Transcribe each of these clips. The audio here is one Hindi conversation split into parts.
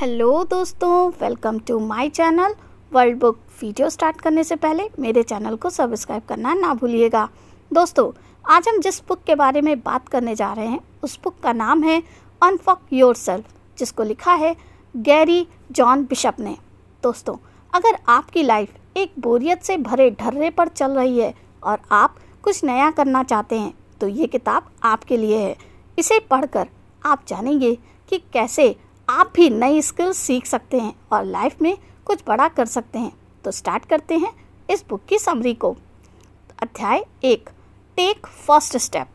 हेलो दोस्तों, welcome to my channel world book. Video start करने से पहले मेरे चैनल को सब्सक्राइब करना ना भूलिएगा। दोस्तों, आज हम जिस बुक के बारे में बात करने जा रहे हैं उस बुक का नाम है अनफक योरसेल्फ, जिसको लिखा है गैरी जॉन बिशप ने। दोस्तों, अगर आपकी लाइफ एक बोरियत से भरे ढर्रे पर चल रही है और आप कुछ नया करना चाहते हैं तो ये किताब आपके लिए है। इसे पढ़कर आप जानेंगे कि कैसे आप भी नई स्किल्स सीख सकते हैं और लाइफ में कुछ बड़ा कर सकते हैं। तो स्टार्ट करते हैं इस बुक की समरी को। अध्याय 1, टेक फर्स्ट स्टेप।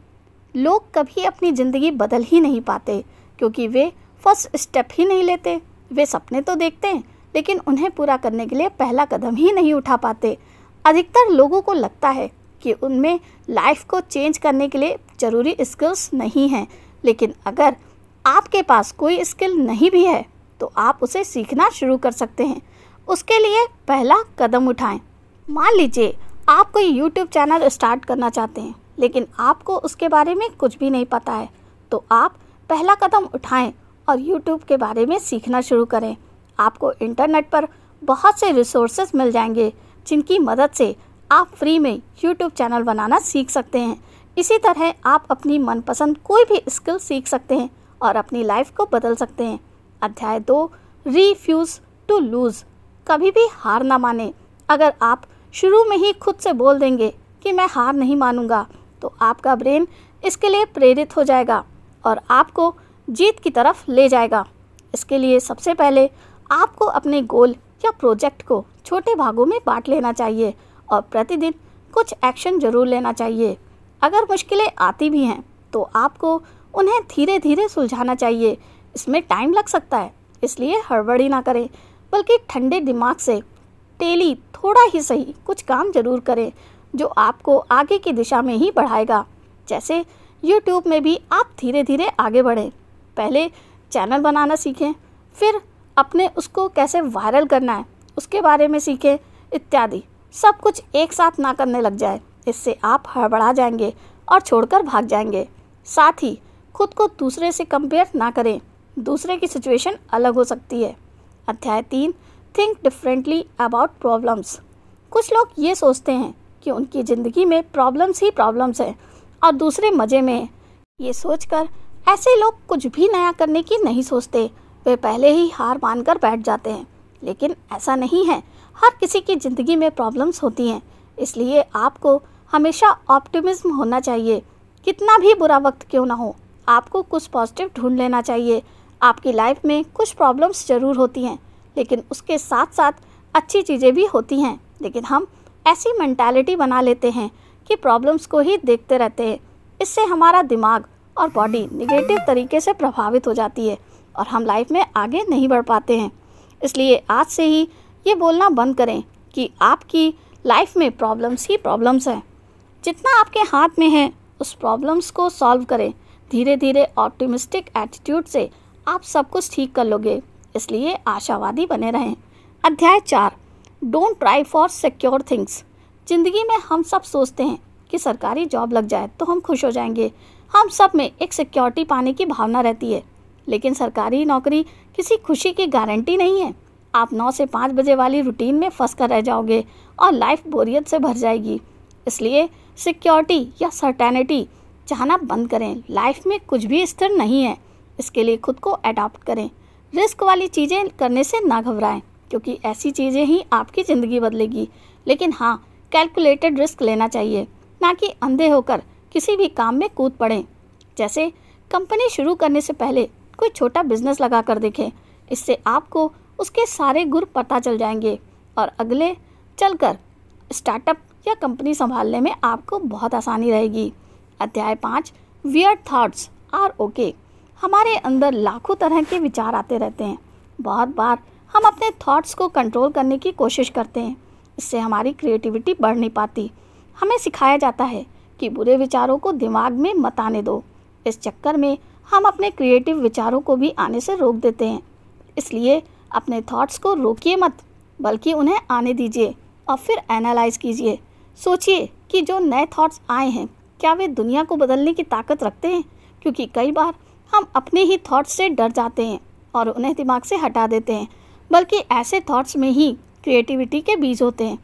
लोग कभी अपनी ज़िंदगी बदल ही नहीं पाते क्योंकि वे फर्स्ट स्टेप ही नहीं लेते। वे सपने तो देखते हैं लेकिन उन्हें पूरा करने के लिए पहला कदम ही नहीं उठा पाते। अधिकतर लोगों को लगता है कि उनमें लाइफ को चेंज करने के लिए ज़रूरी स्किल्स नहीं हैं, लेकिन अगर आपके पास कोई स्किल नहीं भी है तो आप उसे सीखना शुरू कर सकते हैं। उसके लिए पहला कदम उठाएं। मान लीजिए आप कोई YouTube चैनल स्टार्ट करना चाहते हैं लेकिन आपको उसके बारे में कुछ भी नहीं पता है, तो आप पहला कदम उठाएं और YouTube के बारे में सीखना शुरू करें। आपको इंटरनेट पर बहुत से रिसोर्सेज मिल जाएंगे जिनकी मदद से आप फ्री में YouTube चैनल बनाना सीख सकते हैं। इसी तरह आप अपनी मनपसंद कोई भी स्किल सीख सकते हैं और अपनी लाइफ को बदल सकते हैं। अध्याय 2, रिफ्यूज़ टू लूज़। कभी भी हार ना माने। अगर आप शुरू में ही खुद से बोल देंगे कि मैं हार नहीं मानूंगा तो आपका ब्रेन इसके लिए प्रेरित हो जाएगा और आपको जीत की तरफ ले जाएगा। इसके लिए सबसे पहले आपको अपने गोल या प्रोजेक्ट को छोटे भागों में बांट लेना चाहिए और प्रतिदिन कुछ एक्शन ज़रूर लेना चाहिए। अगर मुश्किलें आती भी हैं तो आपको उन्हें धीरे धीरे सुलझाना चाहिए। इसमें टाइम लग सकता है, इसलिए हड़बड़ी ना करें, बल्कि ठंडे दिमाग से डेली थोड़ा ही सही कुछ काम जरूर करें जो आपको आगे की दिशा में ही बढ़ाएगा। जैसे YouTube में भी आप धीरे धीरे आगे बढ़ें। पहले चैनल बनाना सीखें, फिर अपने उसको कैसे वायरल करना है उसके बारे में सीखें इत्यादि। सब कुछ एक साथ ना करने लग जाए, इससे आप हड़बड़ा जाएंगे और छोड़कर भाग जाएंगे। साथ ही खुद को दूसरे से कंपेयर ना करें, दूसरे की सिचुएशन अलग हो सकती है। अध्याय 3, थिंक डिफरेंटली अबाउट प्रॉब्लम्स। कुछ लोग ये सोचते हैं कि उनकी ज़िंदगी में प्रॉब्लम्स ही प्रॉब्लम्स हैं और दूसरे मज़े में हैं। ये सोचकर ऐसे लोग कुछ भी नया करने की नहीं सोचते, वे पहले ही हार मानकर बैठ जाते हैं। लेकिन ऐसा नहीं है, हर किसी की ज़िंदगी में प्रॉब्लम्स होती हैं, इसलिए आपको हमेशा ऑप्टिमिज्म होना चाहिए। कितना भी बुरा वक्त क्यों ना हो, आपको कुछ पॉजिटिव ढूंढ लेना चाहिए। आपकी लाइफ में कुछ प्रॉब्लम्स ज़रूर होती हैं लेकिन उसके साथ साथ अच्छी चीज़ें भी होती हैं। लेकिन हम ऐसी मेंटालिटी बना लेते हैं कि प्रॉब्लम्स को ही देखते रहते हैं। इससे हमारा दिमाग और बॉडी नेगेटिव तरीके से प्रभावित हो जाती है और हम लाइफ में आगे नहीं बढ़ पाते हैं। इसलिए आज से ही ये बोलना बंद करें कि आपकी लाइफ में प्रॉब्लम्स ही प्रॉब्लम्स हैं। जितना आपके हाथ में है उस प्रॉब्लम्स को सॉल्व करें। धीरे धीरे ऑप्टिमिस्टिक एटीट्यूड से आप सब कुछ ठीक कर लोगे, इसलिए आशावादी बने रहें। अध्याय 4, don't try for secure things. ज़िंदगी में हम सब सोचते हैं कि सरकारी जॉब लग जाए तो हम खुश हो जाएंगे। हम सब में एक सिक्योरिटी पाने की भावना रहती है, लेकिन सरकारी नौकरी किसी खुशी की गारंटी नहीं है। आप 9 से 5 बजे वाली रूटीन में फंस कर रह जाओगे और लाइफ बोरियत से भर जाएगी। इसलिए सिक्योरिटी या सर्टेनिटी चाहना बंद करें। लाइफ में कुछ भी स्थिर नहीं है, इसके लिए खुद को अडॉप्ट करें। रिस्क वाली चीज़ें करने से ना घबराएं क्योंकि ऐसी चीज़ें ही आपकी ज़िंदगी बदलेगी। लेकिन हाँ, कैलकुलेटेड रिस्क लेना चाहिए, ना कि अंधे होकर किसी भी काम में कूद पड़ें। जैसे कंपनी शुरू करने से पहले कोई छोटा बिजनेस लगा कर देखें। इससे आपको उसके सारे गुर पता चल जाएंगे और अगले चलकर स्टार्टअप या कंपनी संभालने में आपको बहुत आसानी रहेगी। अध्याय 5, वियर्ड थॉट्स आर ओके। हमारे अंदर लाखों तरह के विचार आते रहते हैं। बहुत बार हम अपने थॉट्स को कंट्रोल करने की कोशिश करते हैं, इससे हमारी क्रिएटिविटी बढ़ नहीं पाती। हमें सिखाया जाता है कि बुरे विचारों को दिमाग में मत आने दो। इस चक्कर में हम अपने क्रिएटिव विचारों को भी आने से रोक देते हैं। इसलिए अपने थॉट्स को रोकिए मत, बल्कि उन्हें आने दीजिए और फिर एनालाइज कीजिए। सोचिए कि जो नए थॉट्स आए हैं क्या वे दुनिया को बदलने की ताकत रखते हैं, क्योंकि कई बार हम अपने ही थॉट्स से डर जाते हैं और उन्हें दिमाग से हटा देते हैं, बल्कि ऐसे थॉट्स में ही क्रिएटिविटी के बीज होते हैं।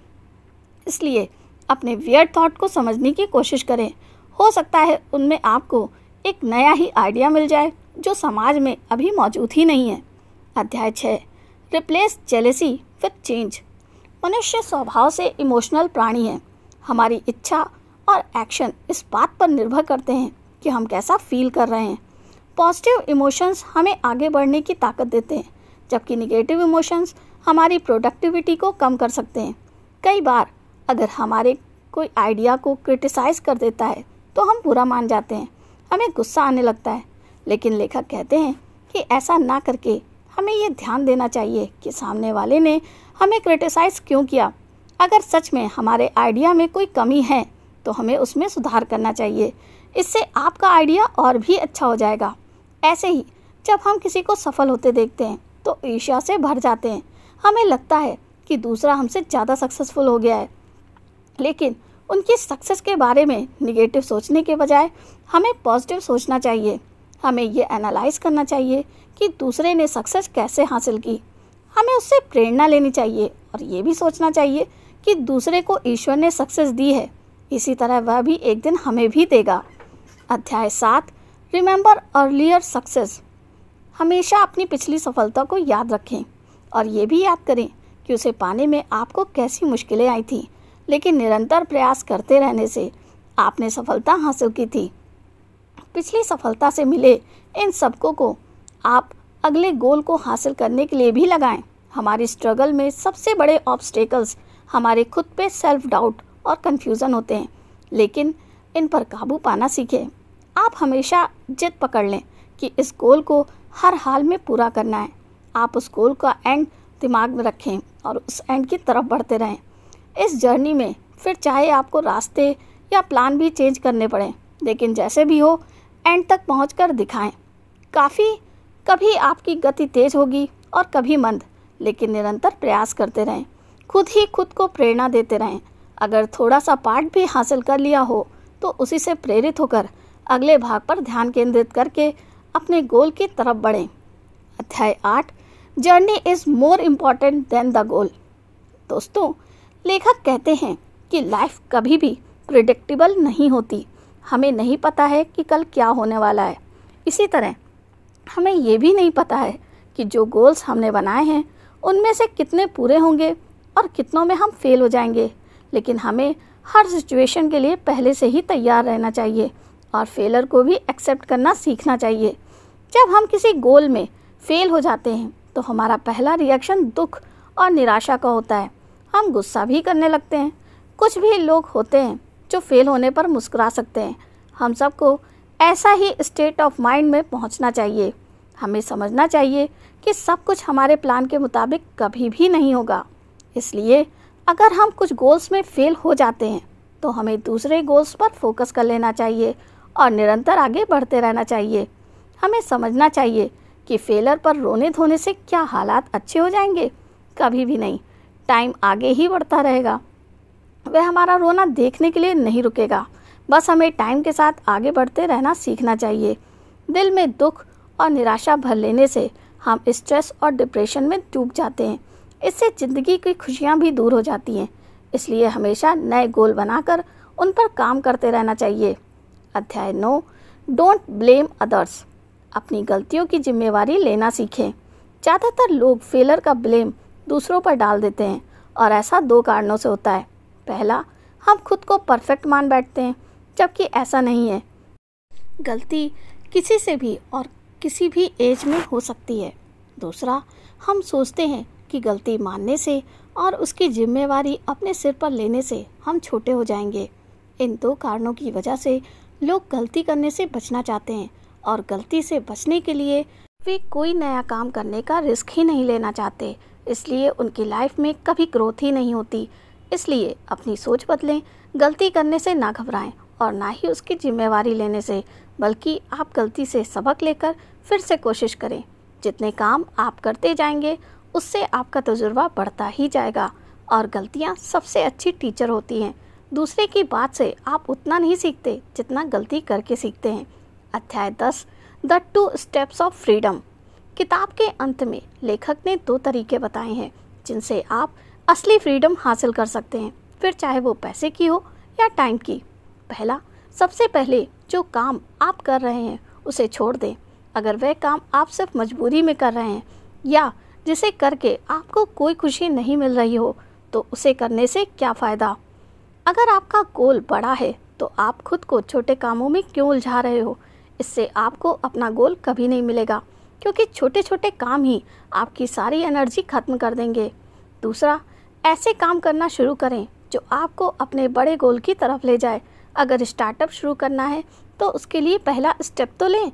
इसलिए अपने वियर्ड थॉट को समझने की कोशिश करें। हो सकता है उनमें आपको एक नया ही आइडिया मिल जाए जो समाज में अभी मौजूद ही नहीं है। अध्याय 6, रिप्लेस जेलेसी विथ चेंज। मनुष्य स्वभाव से इमोशनल प्राणी है। हमारी इच्छा और एक्शन इस बात पर निर्भर करते हैं कि हम कैसा फील कर रहे हैं। पॉजिटिव इमोशंस हमें आगे बढ़ने की ताकत देते हैं, जबकि निगेटिव इमोशंस हमारी प्रोडक्टिविटी को कम कर सकते हैं। कई बार अगर हमारे कोई आइडिया को क्रिटिसाइज़ कर देता है तो हम बुरा मान जाते हैं, हमें गुस्सा आने लगता है। लेकिन लेखक कहते हैं कि ऐसा ना करके हमें ये ध्यान देना चाहिए कि सामने वाले ने हमें क्रिटिसाइज़ क्यों किया। अगर सच में हमारे आइडिया में कोई कमी है तो हमें उसमें सुधार करना चाहिए। इससे आपका आइडिया और भी अच्छा हो जाएगा। ऐसे ही जब हम किसी को सफल होते देखते हैं तो ईर्ष्या से भर जाते हैं। हमें लगता है कि दूसरा हमसे ज़्यादा सक्सेसफुल हो गया है, लेकिन उनकी सक्सेस के बारे में निगेटिव सोचने के बजाय हमें पॉजिटिव सोचना चाहिए। हमें ये एनालाइज करना चाहिए कि दूसरे ने सक्सेस कैसे हासिल की। हमें उससे प्रेरणा लेनी चाहिए और ये भी सोचना चाहिए कि दूसरे को ईश्वर ने सक्सेस दी है, इसी तरह वह भी एक दिन हमें भी देगा। अध्याय 7, रिमेंबर अर्लियर सक्सेस। हमेशा अपनी पिछली सफलता को याद रखें और ये भी याद करें कि उसे पाने में आपको कैसी मुश्किलें आई थी, लेकिन निरंतर प्रयास करते रहने से आपने सफलता हासिल की थी। पिछली सफलता से मिले इन सबको को आप अगले गोल को हासिल करने के लिए भी लगाएं। हमारी स्ट्रगल में सबसे बड़े ऑब्स्टेकल्स हमारे खुद पे सेल्फ डाउट और कन्फ्यूज़न होते हैं, लेकिन इन पर काबू पाना सीखें। आप हमेशा जिद पकड़ लें कि इस गोल को हर हाल में पूरा करना है। आप उस गोल का एंड दिमाग में रखें और उस एंड की तरफ बढ़ते रहें। इस जर्नी में फिर चाहे आपको रास्ते या प्लान भी चेंज करने पड़े, लेकिन जैसे भी हो एंड तक पहुंचकर दिखाएं। कभी आपकी गति तेज होगी और कभी मंद, लेकिन निरंतर प्रयास करते रहें। खुद ही खुद को प्रेरणा देते रहें। अगर थोड़ा सा पार्ट भी हासिल कर लिया हो तो उसी से प्रेरित होकर अगले भाग पर ध्यान केंद्रित करके अपने गोल की तरफ बढ़ें। अध्याय 8, journey is more important than the goal. दोस्तों, लेखक कहते हैं कि लाइफ कभी भी प्रिडिक्टेबल नहीं होती। हमें नहीं पता है कि कल क्या होने वाला है। इसी तरह हमें ये भी नहीं पता है कि जो गोल्स हमने बनाए हैं उनमें से कितने पूरे होंगे और कितनों में हम फेल हो जाएंगे। लेकिन हमें हर सिचुएशन के लिए पहले से ही तैयार रहना चाहिए और फेलर को भी एक्सेप्ट करना सीखना चाहिए। जब हम किसी गोल में फेल हो जाते हैं तो हमारा पहला रिएक्शन दुख और निराशा का होता है। हम गुस्सा भी करने लगते हैं। कुछ भी लोग होते हैं जो फेल होने पर मुस्कुरा सकते हैं। हम सबको ऐसा ही स्टेट ऑफ माइंड में पहुंचना चाहिए। हमें समझना चाहिए कि सब कुछ हमारे प्लान के मुताबिक कभी भी नहीं होगा। इसलिए अगर हम कुछ गोल्स में फेल हो जाते हैं तो हमें दूसरे गोल्स पर फोकस कर लेना चाहिए और निरंतर आगे बढ़ते रहना चाहिए। हमें समझना चाहिए कि फेलर पर रोने धोने से क्या हालात अच्छे हो जाएंगे? कभी भी नहीं। टाइम आगे ही बढ़ता रहेगा। वह हमारा रोना देखने के लिए नहीं रुकेगा। बस हमें टाइम के साथ आगे बढ़ते रहना सीखना चाहिए। दिल में दुख और निराशा भर लेने से हम स्ट्रेस और डिप्रेशन में डूब जाते हैं। इससे ज़िंदगी की खुशियाँ भी दूर हो जाती हैं। इसलिए हमेशा नए गोल बनाकर उन पर काम करते रहना चाहिए। अध्याय 9, डोंट ब्लेम अदर्स। अपनी गलतियों की जिम्मेवारी लेना सीखें। ज़्यादातर लोग फेलर का ब्लेम दूसरों पर डाल देते हैं और ऐसा 2 कारणों से होता है। पहला, हम खुद को परफेक्ट मान बैठते हैं, जबकि ऐसा नहीं है। गलती किसी से भी और किसी भी एज में हो सकती है। दूसरा, हम सोचते हैं कि गलती मानने से और उसकी जिम्मेवारी अपने सिर पर लेने से हम छोटे हो जाएंगे। इन 2 कारणों की वजह से लोग गलती करने से बचना चाहते हैं और गलती से बचने के लिए वे कोई नया काम करने का रिस्क ही नहीं लेना चाहते। इसलिए उनकी लाइफ में कभी ग्रोथ ही नहीं होती। इसलिए अपनी सोच बदलें। गलती करने से ना घबराएं और ना ही उसकी जिम्मेवारी लेने से, बल्कि आप गलती से सबक लेकर फिर से कोशिश करें। जितने काम आप करते जाएंगे उससे आपका तजुर्बा बढ़ता ही जाएगा और गलतियां सबसे अच्छी टीचर होती हैं। दूसरे की बात से आप उतना नहीं सीखते जितना गलती करके सीखते हैं। अध्याय 10, द 2 स्टेप्स ऑफ फ्रीडम। किताब के अंत में लेखक ने 2 तरीके बताए हैं जिनसे आप असली फ्रीडम हासिल कर सकते हैं, फिर चाहे वो पैसे की हो या टाइम की। पहला, सबसे पहले जो काम आप कर रहे हैं उसे छोड़ दें। अगर वह काम आप सिर्फ मजबूरी में कर रहे हैं या जिसे करके आपको कोई खुशी नहीं मिल रही हो तो उसे करने से क्या फ़ायदा। अगर आपका गोल बड़ा है तो आप खुद को छोटे कामों में क्यों उलझा रहे हो। इससे आपको अपना गोल कभी नहीं मिलेगा, क्योंकि छोटे छोटे काम ही आपकी सारी एनर्जी खत्म कर देंगे। दूसरा, ऐसे काम करना शुरू करें जो आपको अपने बड़े गोल की तरफ ले जाए। अगर स्टार्टअप शुरू करना है तो उसके लिए पहला स्टेप तो लें।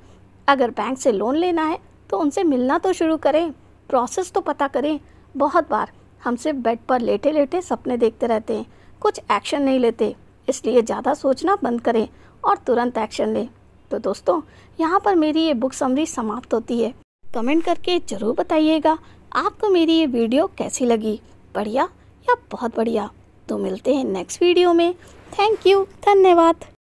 अगर बैंक से लोन लेना है तो उनसे मिलना तो शुरू करें, प्रोसेस तो पता करें। बहुत बार हम सिर्फ बेड पर लेटे लेटे सपने देखते रहते हैं, कुछ एक्शन नहीं लेते। इसलिए ज़्यादा सोचना बंद करें और तुरंत एक्शन लें। तो दोस्तों, यहाँ पर मेरी ये बुक समरी समाप्त होती है। कमेंट करके ज़रूर बताइएगा आपको मेरी ये वीडियो कैसी लगी, बढ़िया या बहुत बढ़िया। तो मिलते हैं नेक्स्ट वीडियो में। थैंक यू, धन्यवाद।